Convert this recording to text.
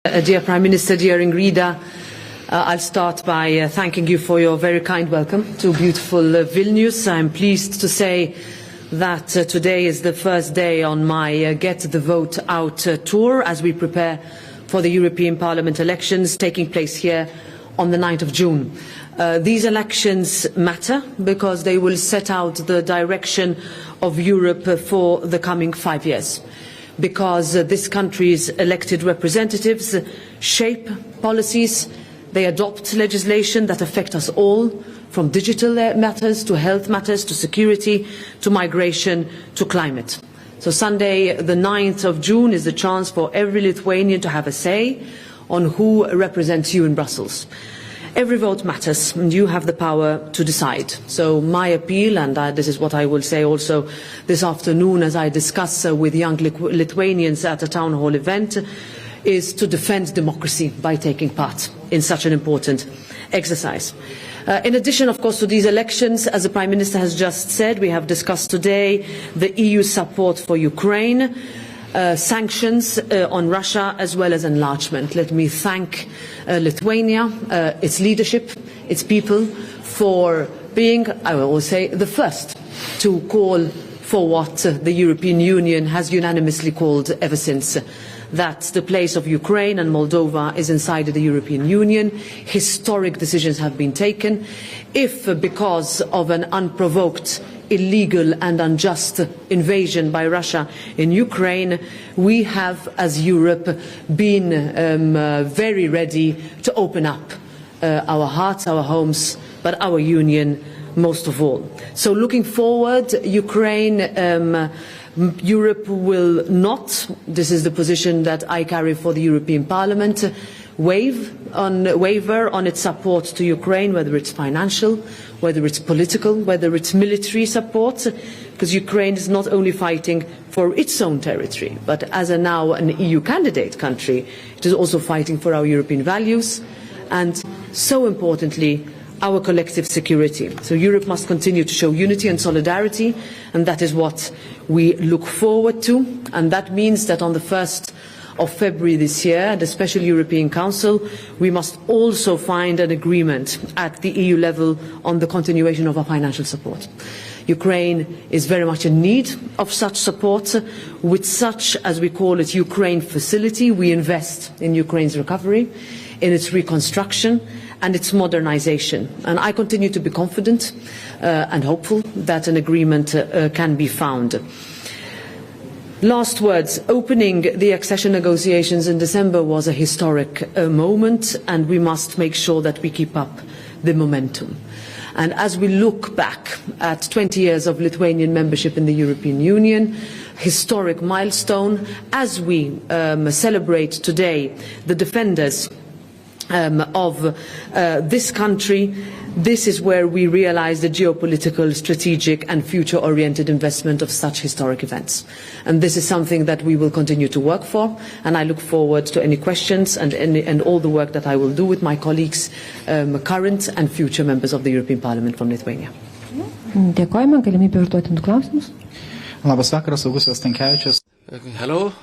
Dear Prime Minister, dear Ingrida, I'll start by thanking you for your very kind welcome to beautiful Vilnius. I'm pleased to say that today is the first day on my Get the Vote Out tour as we prepare for the European Parliament elections taking place here on the 9th of June. These elections matter because they will set out the direction of Europe for the coming 5 years. Because this country's elected representatives shape policies, they adopt legislation that affect us all, from digital matters to health matters to security to migration to climate. So Sunday, the 9th of June, is the chance for every Lithuanian to have a say on who represents you in Brussels. Every vote matters, and you have the power to decide. So my appeal, and this is what I will say also this afternoon as I discuss with young Lithuanians at a town hall event, is to defend democracy by taking part in such an important exercise. In addition, of course, to these elections, as the Prime Minister has just said, we have discussed today the EU support for Ukraine, sanctions on Russia, as well as enlargement. Let me thank Lithuania, its leadership, its people, for being, I will always say, the first to call for what the European Union has unanimously called ever since, that the place of Ukraine and Moldova is inside the European Union. Historic decisions have been taken. If, because of an unprovoked, illegal and unjust invasion by Russia in Ukraine, we have, as Europe, been very ready to open up our hearts, our homes, but our Union most of all. So looking forward, Ukraine, Europe will not, this is the position that I carry for the European Parliament, waver on its support to Ukraine, whether it's financial, whether it's political, whether it's military support, because Ukraine is not only fighting for its own territory, but as now an EU candidate country, it is also fighting for our European values and, so importantly, our collective security. So Europe must continue to show unity and solidarity, and that is what we look forward to. And that means that on the 1st of February this year, at the Special European Council, we must also find an agreement at the EU level on the continuation of our financial support. Ukraine is very much in need of such support. With such, as we call it, Ukraine facility, we invest in Ukraine's recovery, in its reconstruction and its modernization. And I continue to be confident and hopeful that an agreement can be found. Last words. Opening the accession negotiations in December was a historic moment, and we must make sure that we keep up the momentum. And as we look back at 20 years of Lithuanian membership in the European Union, historic milestone, as we celebrate today the defenders of this country, this is where we realise the geopolitical, strategic and future-oriented investment of such historic events. And this is something that we will continue to work for, and I look forward to any questions and all the work that I will do with my colleagues, current and future members of the European Parliament from Lithuania. Dėkojame, galimybė užduoti klausimus. Labas vakaras, Augustas Stankevičius. Hello.